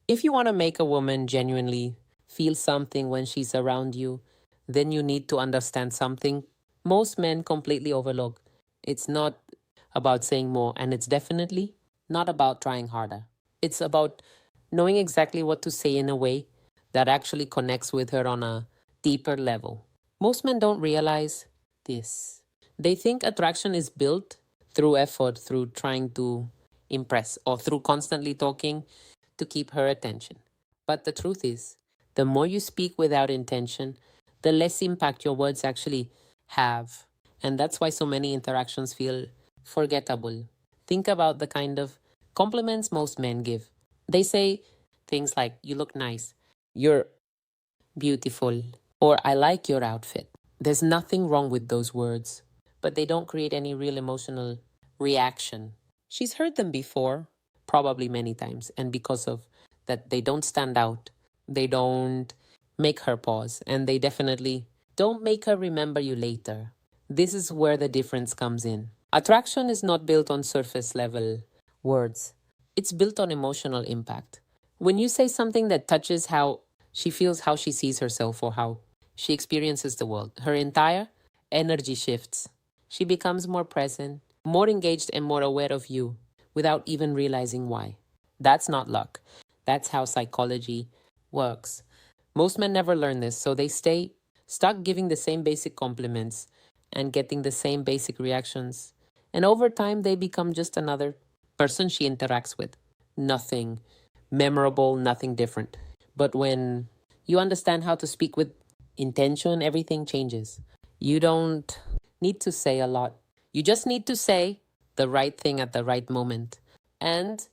If you want to make a woman genuinely feel something when she's around you, then you need to understand something most men completely overlook. It's not about saying more, and it's definitely not about trying harder. It's about knowing exactly what to say in a way that actually connects with her on a deeper level. Most men don't realize this. They think attraction is built through effort, through trying to impress, or through constantly talking to keep her attention. But the truth is, the more you speak without intention, the less impact your words actually have. And that's why so many interactions feel forgettable. Think about the kind of compliments most men give. They say things like, "You look nice," "You're beautiful," or "I like your outfit." There's nothing wrong with those words, but they don't create any real emotional reaction. She's heard them before, probably many times, and because of that, they don't stand out. They don't make her pause, and they definitely don't make her remember you later. This is where the difference comes in. Attraction is not built on surface level words, it's built on emotional impact. When you say something that touches how she feels, how she sees herself, or how she experiences the world, her entire energy shifts. She becomes more present, more engaged, and more aware of you without even realizing why. That's not luck. That's how psychology works. Most men never learn this, so they stay stuck giving the same basic compliments and getting the same basic reactions. And over time, they become just another person she interacts with. Nothing memorable, nothing different. But when you understand how to speak with intention, everything changes. You don't need to say a lot. You just need to say the right thing at the right moment. And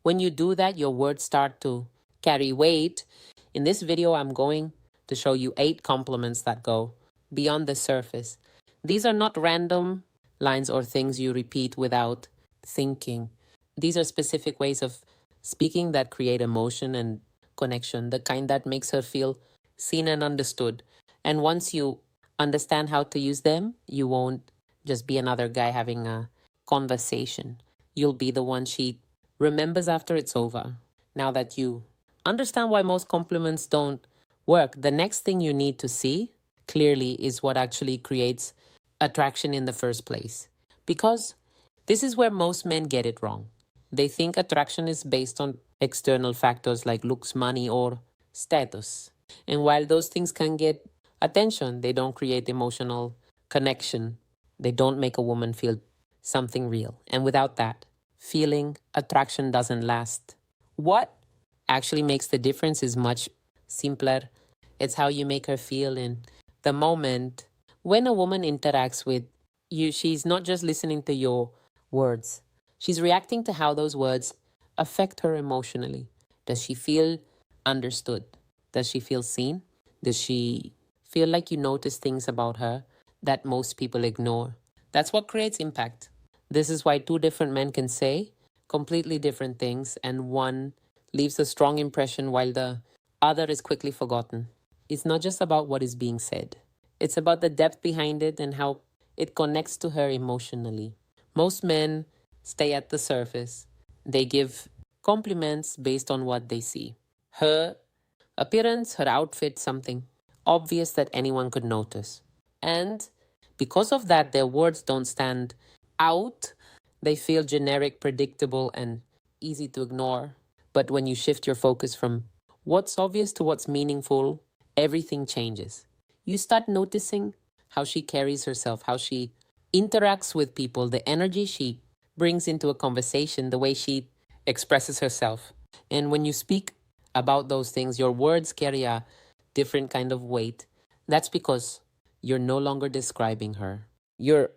when you do that, your words start to carry weight. In this video, I'm going to show you 8 compliments that go beyond the surface. These are not random lines or things you repeat without thinking. These are specific ways of speaking that create emotion and connection, the kind that makes her feel seen and understood. And once you understand how to use them, you won't just be another guy having a conversation. You'll be the one she remembers after it's over. Now that you understand why most compliments don't work, the next thing you need to see clearly is what actually creates attraction in the first place. Because this is where most men get it wrong. They think attraction is based on external factors like looks, money, or status. And while those things can get attention, they don't create emotional connection. They don't make a woman feel something real. And without that feeling, attraction doesn't last. What actually makes the difference is much simpler. It's how you make her feel in the moment. When a woman interacts with you, she's not just listening to your words, she's reacting to how those words affect her emotionally. Does she feel understood? Does she feel seen? Does she feel like you notice things about her that most people ignore? That's what creates impact. This is why two different men can say completely different things, and one leaves a strong impression while the other is quickly forgotten. It's not just about what is being said, it's about the depth behind it and how it connects to her emotionally. Most men stay at the surface. They give compliments based on what they see. Her appearance, her outfit, something obvious that anyone could notice. And because of that, their words don't stand out. They feel generic, predictable, and easy to ignore. But when you shift your focus from what's obvious to what's meaningful, everything changes. You start noticing how she carries herself, how she interacts with people, the energy she brings into a conversation, the way she expresses herself. And when you speak about those things, your words carry a different kind of weight. That's because you're no longer describing her. You're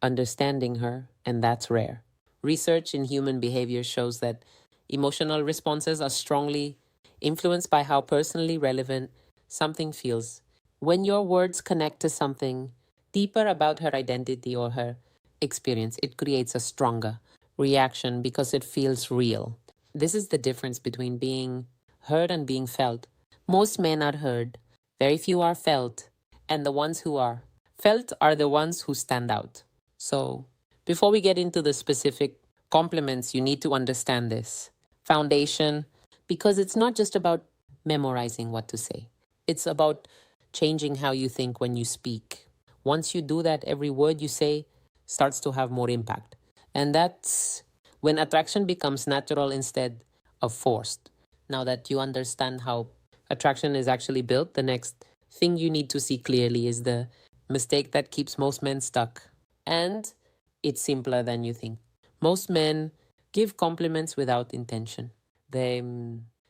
understanding her, and that's rare. Research in human behavior shows that emotional responses are strongly influenced by how personally relevant something feels. When your words connect to something deeper about her identity or her experience, it creates a stronger reaction because it feels real. This is the difference between being heard and being felt. Most men are heard, very few are felt, and the ones who are felt are the ones who stand out. So, before we get into the specific compliments, you need to understand this. Foundation, Because it's not just about memorizing what to say, it's about changing how you think when you speak. Once you do that, every word you say starts to have more impact. And that's when attraction becomes natural instead of forced. Now that you understand how attraction is actually built, the next thing you need to see clearly is the mistake that keeps most men stuck. And it's simpler than you think. Most men give compliments without intention. They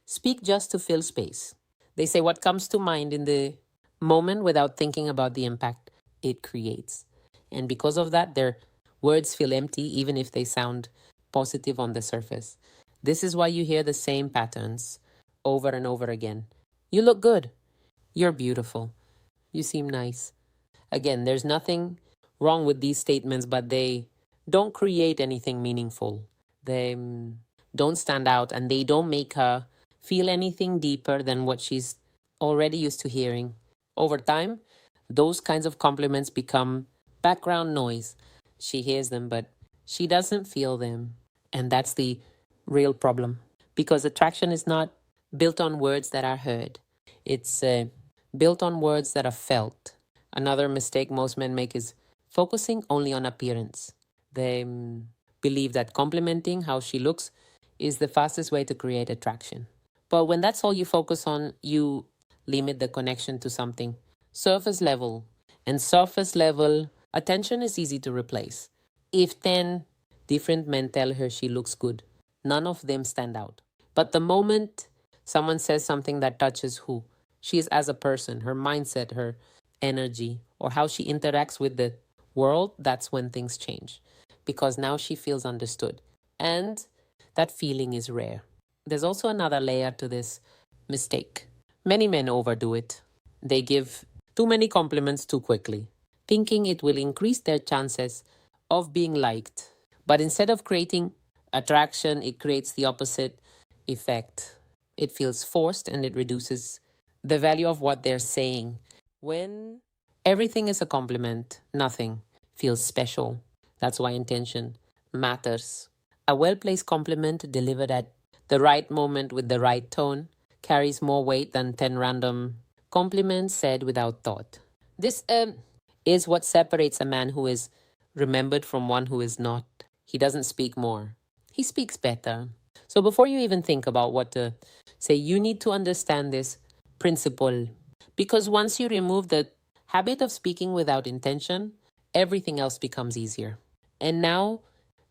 speak just to fill space. They say what comes to mind in the moment without thinking about the impact it creates. And because of that, their words feel empty even if they sound positive on the surface. This is why you hear the same patterns over and over again. You look good. You're beautiful. You seem nice. Again, there's nothing wrong with these statements, but they don't create anything meaningful. They don't stand out and they don't make her feel anything deeper than what she's already used to hearing. Over time, those kinds of compliments become background noise. She hears them, but she doesn't feel them. And that's the real problem. Because attraction is not built on words that are heard, it's built on words that are felt. Another mistake most men make is focusing only on appearance. They believe that complimenting how she looks is the fastest way to create attraction. But when that's all you focus on, you limit the connection to something surface level. And surface level attention is easy to replace. If 10 different men tell her she looks good, none of them stand out. But the moment someone says something that touches who she is as a person, her mindset, her energy, or how she interacts with the world, that's when things change. Because now she feels understood. And that feeling is rare. There's also another layer to this mistake. Many men overdo it. They give too many compliments too quickly, thinking it will increase their chances of being liked. But instead of creating attraction, it creates the opposite effect. It feels forced and it reduces the value of what they're saying. When everything is a compliment, nothing feels special. That's why intention matters. A well placed compliment delivered at the right moment with the right tone carries more weight than 10 random compliments said without thought. This is what separates a man who is remembered from one who is not. He doesn't speak more, he speaks better. So before you even think about what to say, you need to understand this principle. Because once you remove the habit of speaking without intention, everything else becomes easier. And now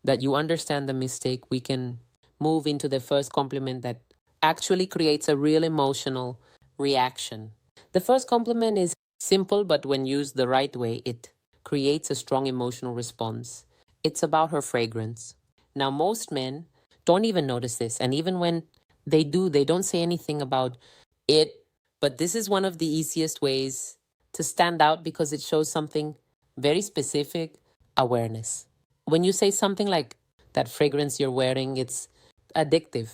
that you understand the mistake, we can move into the first compliment that actually creates a real emotional reaction. The first compliment is simple, but when used the right way, it creates a strong emotional response. It's about her fragrance. Now, most men don't even notice this. And even when they do, they don't say anything about it. But this is one of the easiest ways to stand out because it shows something very specific: awareness. When you say something like that fragrance you're wearing, it's addictive.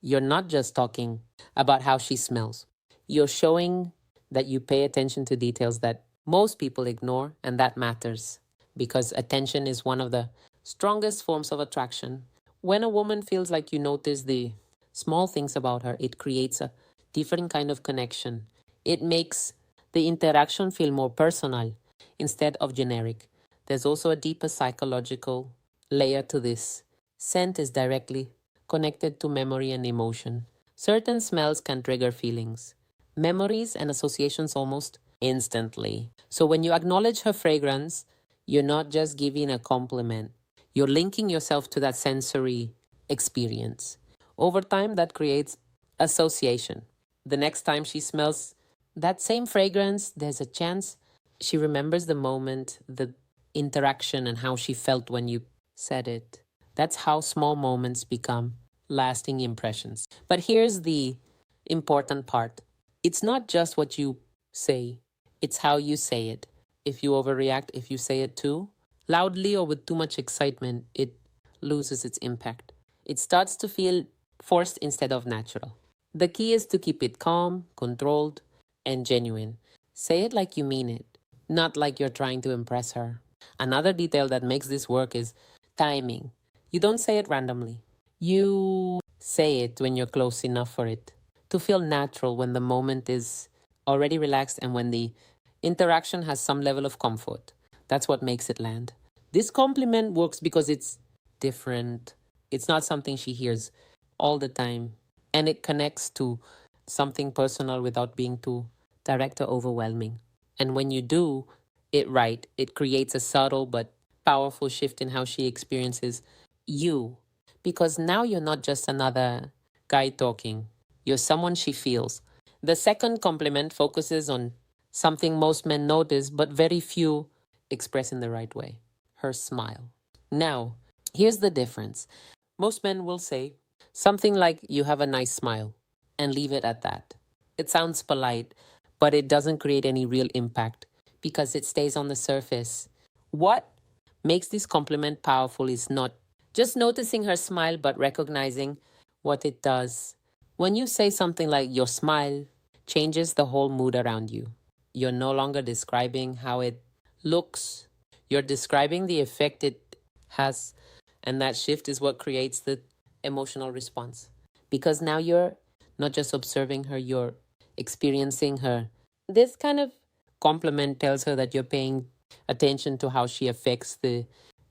You're not just talking about how she smells, you're showing that you pay attention to details that most people ignore, and that matters because attention is one of the strongest forms of attraction. When a woman feels like you notice the small things about her, it creates a different kind of connection. It makes the interaction feel more personal instead of generic. There's also a deeper psychological layer to this. Scent is directly connected to memory and emotion. Certain smells can trigger feelings, memories, and associations almost instantly. So when you acknowledge her fragrance, you're not just giving a compliment, you're linking yourself to that sensory experience. Over time, that creates association. The next time she smells that same fragrance, there's a chance she remembers the moment, the interaction, and how she felt when you said it. That's how small moments become lasting impressions. But here's the important part: it's not just what you say, it's how you say it. If you overreact, if you say it too loudly or with too much excitement, it loses its impact. It starts to feel forced instead of natural. The key is to keep it calm, controlled, and genuine. Say it like you mean it, not like you're trying to impress her. Another detail that makes this work is timing. You don't say it randomly. You say it when you're close enough for it to feel natural, when the moment is already relaxed and when the interaction has some level of comfort. That's what makes it land. This compliment works because it's different. It's not something she hears all the time. And it connects to something personal without being too direct or overwhelming. And when you do it right, it creates a subtle but powerful shift in how she experiences you. Because now you're not just another guy talking, you're someone she feels. The second compliment focuses on something most men notice, but very few express in the right way: her smile. Now, here's the difference. Most men will say something like, "You have a nice smile," and leave it at that. It sounds polite, but it doesn't create any real impact because it stays on the surface. What makes this compliment powerful is not just noticing her smile, but recognizing what it does. When you say something like, "Your smile changes the whole mood around you," you're no longer describing how it looks, you're describing the effect it has. And that shift is what creates the emotional response. Because now you're not just observing her, you're experiencing her. This kind of compliment tells her that you're paying attention to how she affects the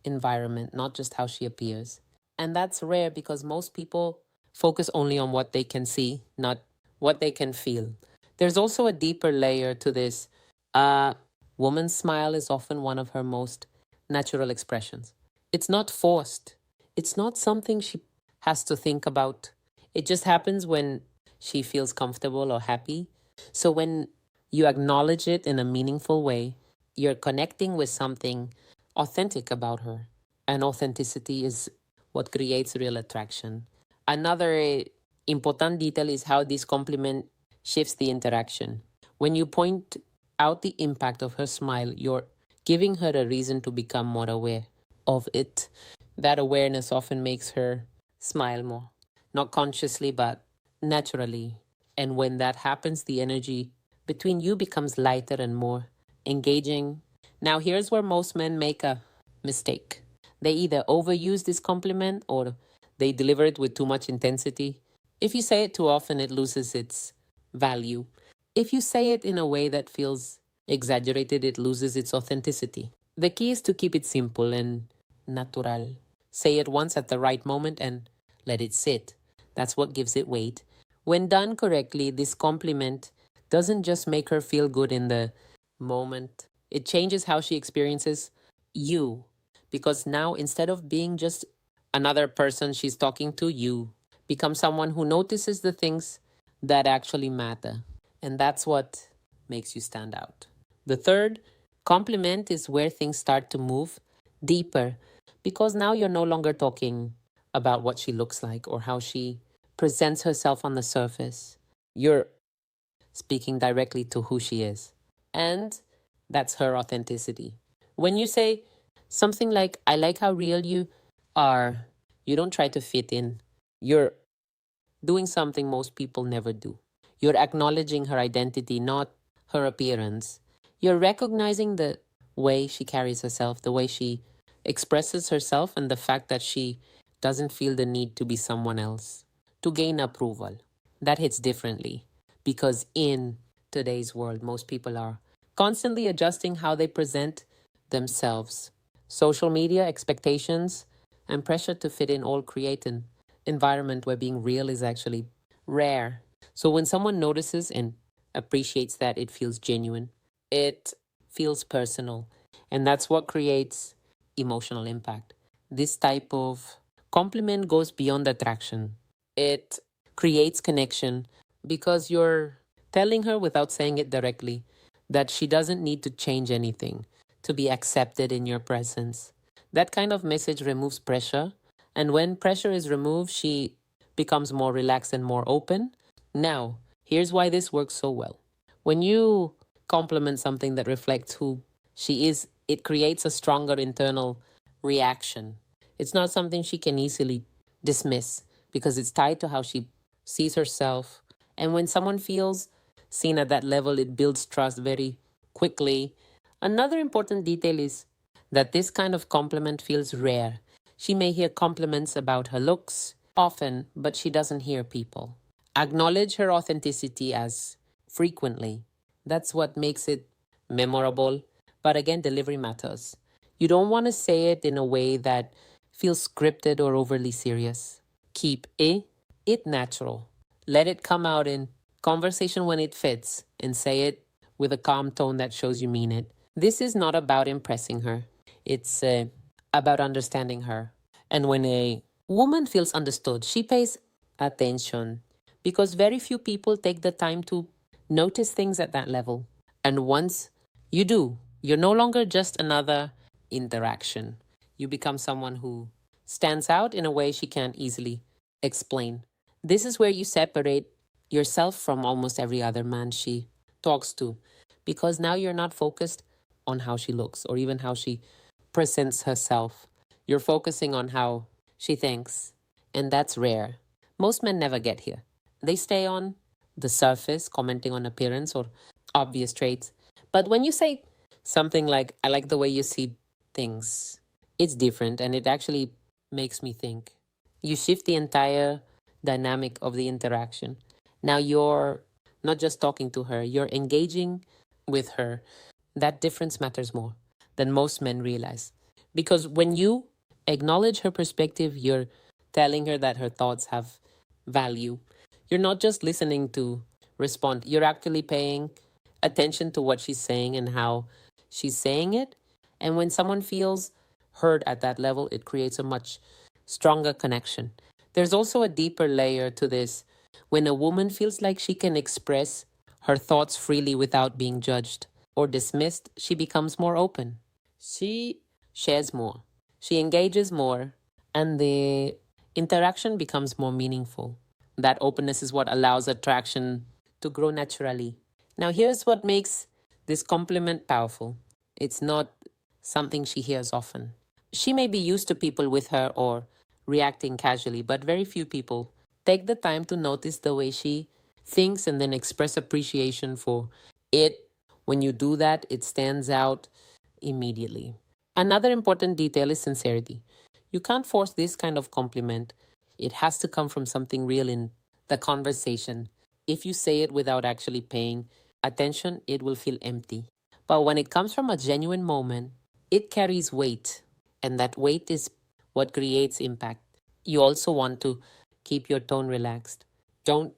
environment, not just how she appears. And that's rare because most people focus only on what they can see, not what they can feel. There's also a deeper layer to this. A woman's smile is often one of her most natural expressions. It's not forced, it's not something she has to think about. It just happens when she feels comfortable or happy. So when you acknowledge it in a meaningful way, you're connecting with something authentic about her. And authenticity is what creates real attraction. Another important detail is how this compliment shifts the interaction. When you point out the impact of her smile, you're giving her a reason to become more aware of it. That awareness often makes her smile more, not consciously, but naturally. And when that happens, the energy between you becomes lighter and more engaging. Now, here's where most men make a mistake. They either overuse this compliment or they deliver it with too much intensity. If you say it too often, it loses its value. If you say it in a way that feels exaggerated, it loses its authenticity. The key is to keep it simple and natural. Say it once at the right moment and let it sit. That's what gives it weight. When done correctly, this compliment doesn't just make her feel good in the moment, it changes how she experiences you. Because now, instead of being just another person she's talking to, you become someone who notices the things that actually matter. And that's what makes you stand out. The third compliment is where things start to move deeper because now you're no longer talking about what she looks like or how she presents herself on the surface. You're speaking directly to who she is. And that's her authenticity. When you say something like, "I like how real you are," you don't try to fit in. You're doing something most people never do. You're acknowledging her identity, not her appearance. You're recognizing the way she carries herself, the way she expresses herself, and the fact that she doesn't feel the need to be someone else to gain approval. That hits differently because in today's world, most people are constantly adjusting how they present themselves. Social media, expectations, and pressure to fit in all create an environment where being real is actually rare. So when someone notices and appreciates that, it feels genuine, it feels personal, and that's what creates emotional impact. This type of compliment goes beyond attraction. It creates connection because you're telling her without saying it directly that she doesn't need to change anything to be accepted in your presence. That kind of message removes pressure. And when pressure is removed, she becomes more relaxed and more open. Now, here's why this works so well. When you compliment something that reflects who she is, it creates a stronger internal reaction. It's not something she can easily dismiss because it's tied to how she sees herself. And when someone feels seen at that level, it builds trust very quickly. Another important detail is that this kind of compliment feels rare. She may hear compliments about her looks, often, but she doesn't hear people. Acknowledge her authenticity as frequently. That's what makes it memorable. But again, delivery matters. You don't want to say it in a way that feels scripted or overly serious. Keep it natural. Let it come out in conversation when it fits and say it with a calm tone that shows you mean it. This is not about impressing her. It's about understanding her. And when a woman feels understood, she pays attention because very few people take the time to notice things at that level. And once you do, you're no longer just another interaction. You become someone who stands out in a way she can't easily explain. This is where you separate yourself from almost every other man she talks to because now you're not focused on how she looks or even how she presents herself. You're focusing on how she thinks, and that's rare. Most men never get here. They stay on the surface, commenting on appearance or obvious traits. But when you say something like, I like the way you see things, it's different and it actually makes me think. You shift the entire dynamic of the interaction. Now you're not just talking to her, you're engaging with her. That difference matters more than most men realize. Because when you acknowledge her perspective, you're telling her that her thoughts have value. You're not just listening to respond, you're actually paying attention to what she's saying and how she's saying it. And when someone feels heard at that level, it creates a much stronger connection. There's also a deeper layer to this. When a woman feels like she can express her thoughts freely without being judged or dismissed, she becomes more open. She shares more, she engages more, and the interaction becomes more meaningful. That openness is what allows attraction to grow naturally. Now, here's what makes this compliment powerful. It's not something she hears often. She may be used to people with her or reacting casually, but very few people take the time to notice the way she thinks and then express appreciation for it. When you do that, it stands out immediately. Another important detail is sincerity. You can't force this kind of compliment. It has to come from something real in the conversation. If you say it without actually paying attention, it will feel empty. But when it comes from a genuine moment, it carries weight, and that weight is what creates impact. You also want to keep your tone relaxed. Don't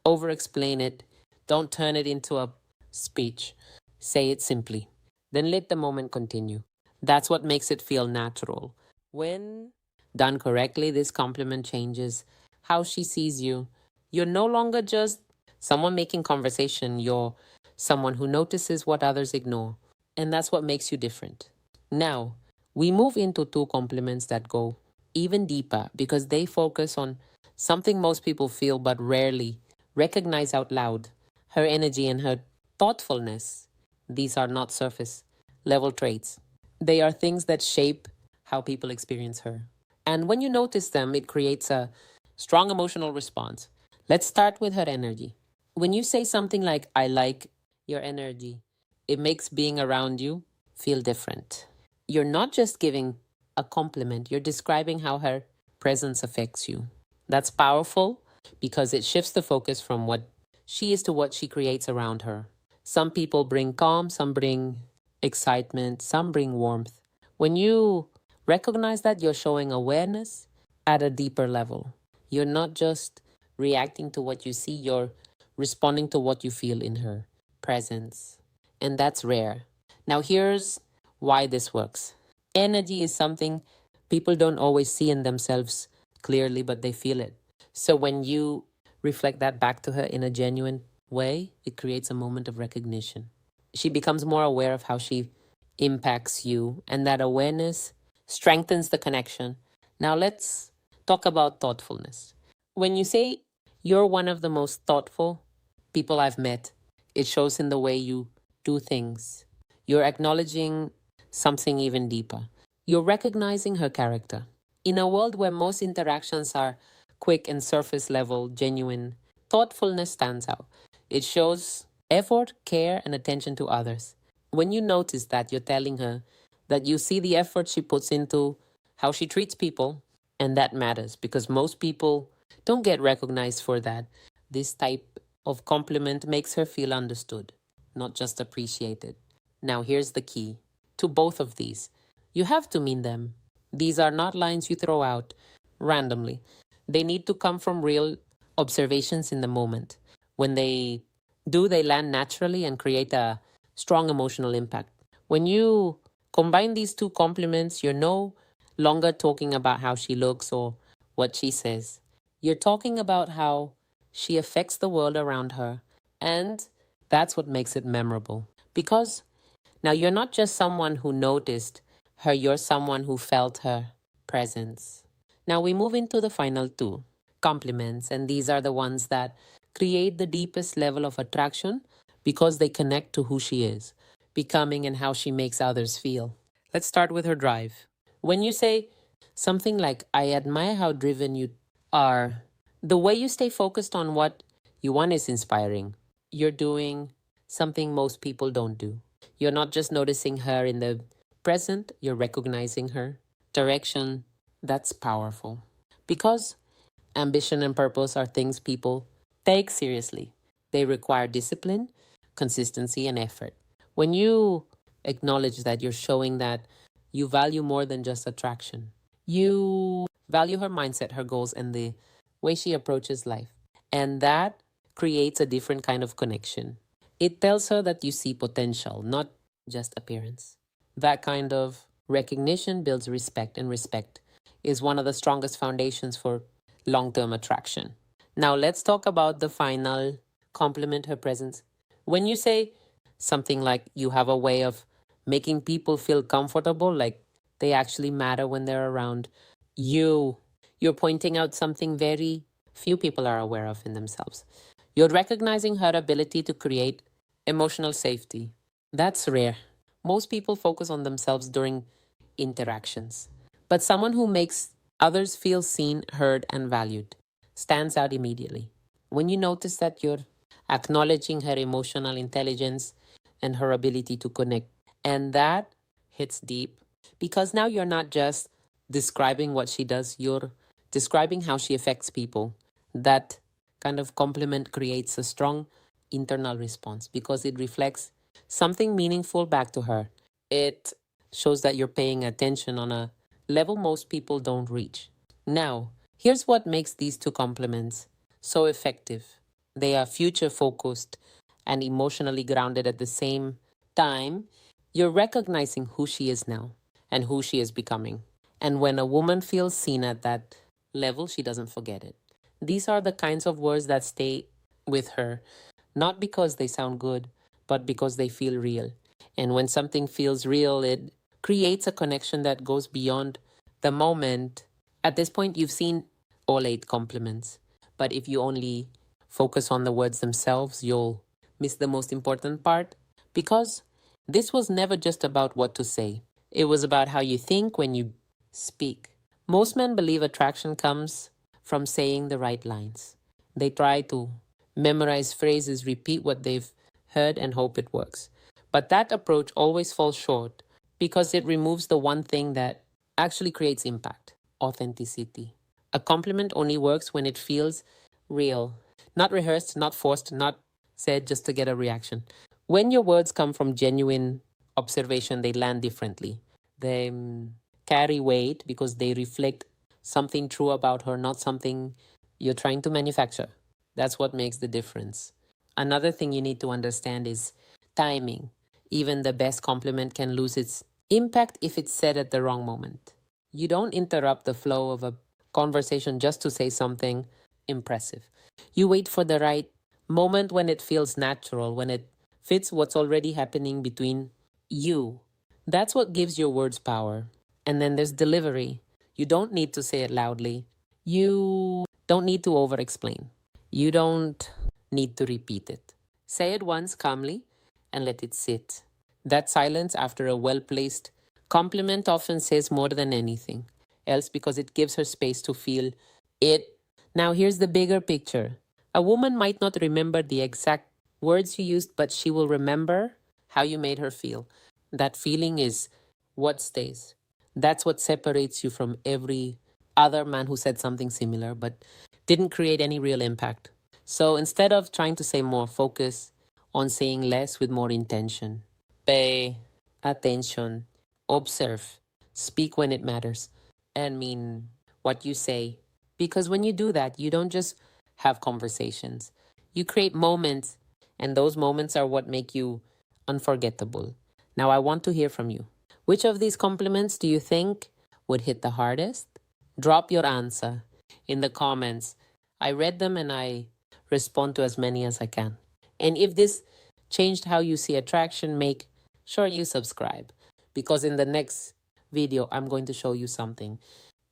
over explain it. Don't turn it into a speech. Say it simply. Then let the moment continue. That's what makes it feel natural. When done correctly, this compliment changes how she sees you. You're no longer just someone making conversation, you're someone who notices what others ignore. And that's what makes you different. Now, we move into two compliments that go even deeper because they focus on something most people feel but rarely recognize out loud: her energy and her thoughtfulness. These are not surface level traits, they are things that shape how people experience her. And when you notice them, it creates a strong emotional response. Let's start with her energy. When you say something like, I like your energy, it makes being around you feel different. You're not just giving a compliment, you're describing how her presence affects you. That's powerful because it shifts the focus from what she is to what she creates around her. Some people bring calm, some bring excitement, some bring warmth. When you recognize that, you're showing awareness at a deeper level. You're not just reacting to what you see, you're responding to what you feel in her presence. And that's rare. Now, here's why this works. Energy is something people don't always see in themselves clearly, but they feel it. So when you reflect that back to her in a genuine way, it creates a moment of recognition. She becomes more aware of how she impacts you, and that awareness strengthens the connection. Now, let's talk about thoughtfulness. When you say you're one of the most thoughtful people I've met, it shows in the way you do things. You're acknowledging something even deeper. You're recognizing her character. In a world where most interactions are quick and surface level, genuine, thoughtfulness stands out. It shows effort, care, and attention to others. When you notice that, you're telling her that you see the effort she puts into how she treats people. And that matters because most people don't get recognized for that. This type of compliment makes her feel understood, not just appreciated. Now, here's the key to both of these: you have to mean them. These are not lines you throw out randomly, they need to come from real observations in the moment. When they do, they land naturally and create a strong emotional impact. When you combine these two compliments, you're no longer talking about how she looks or what she says. You're talking about how she affects the world around her. And that's what makes it memorable. Because now you're not just someone who noticed her, you're someone who felt her presence. Now we move into the final two compliments, and these are the ones that create the deepest level of attraction because they connect to who she is, becoming, and how she makes others feel. Let's start with her drive. When you say something like, I admire how driven you are, the way you stay focused on what you want is inspiring. You're doing something most people don't do. You're not just noticing her in the present, you're recognizing her direction. That's powerful. Because ambition and purpose are things people take seriously. They require discipline, consistency, and effort. When you acknowledge that, you're showing that you value more than just attraction. You value her mindset, her goals, and the way she approaches life. And that creates a different kind of connection. It tells her that you see potential, not just appearance. That kind of recognition builds respect, and respect is one of the strongest foundations for long term attraction. Now, let's talk about the final compliment, her presence. When you say something like you have a way of making people feel comfortable, like they actually matter when they're around you, you're pointing out something very few people are aware of in themselves. You're recognizing her ability to create emotional safety. That's rare. Most people focus on themselves during interactions. But someone who makes others feel seen, heard, and valued stands out immediately. When you notice that you're acknowledging her emotional intelligence and her ability to connect, and that hits deep because now you're not just describing what she does, you're describing how she affects people. That kind of compliment creates a strong internal response because it reflects something meaningful back to her. It shows that you're paying attention on a level most people don't reach. Now, here's what makes these two compliments so effective: they are future focused and emotionally grounded at the same time. You're recognizing who she is now and who she is becoming. And when a woman feels seen at that level, she doesn't forget it. These are the kinds of words that stay with her, not because they sound good, but because they feel real. And when something feels real, it creates a connection that goes beyond the moment. At this point, you've seen all eight compliments. But if you only focus on the words themselves, you'll miss the most important part because this was never just about what to say. It was about how you think when you speak. Most men believe attraction comes from saying the right lines. They try to memorize phrases, repeat what they've heard, and hope it works. But that approach always falls short because it removes the one thing that actually creates impact: authenticity. A compliment only works when it feels real, not rehearsed, not forced, not said just to get a reaction. When your words come from genuine observation, they land differently. They carry weight because they reflect something true about her, not something you're trying to manufacture. That's what makes the difference. Another thing you need to understand is timing. Even the best compliment can lose its impact if it's said at the wrong moment. You don't interrupt the flow of a conversation just to say something impressive. You wait for the right moment when it feels natural, when it fits what's already happening between you. That's what gives your words power. And then there's delivery. You don't need to say it loudly. You don't need to over explain. You don't need to repeat it. Say it once calmly and let it sit. That silence after a well placed compliment often says more than anything else because it gives her space to feel it. Now, here's the bigger picture: a woman might not remember the exact words you used, but she will remember how you made her feel. That feeling is what stays. That's what separates you from every other man who said something similar but didn't create any real impact. So instead of trying to say more, focus on saying less with more intention. Pay attention, observe, speak when it matters, and mean what you say. Because when you do that, you don't just have conversations, you create moments, and those moments are what make you unforgettable. Now, I want to hear from you. Which of these compliments do you think would hit the hardest? Drop your answer in the comments. I read them and I respond to as many as I can. And if this changed how you see attraction, make sure you subscribe, because in the next video, I'm going to show you something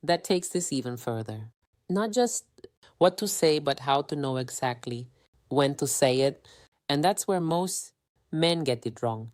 that takes this even further. Not just what to say, but how to know exactly when to say it. And that's where most men get it wrong.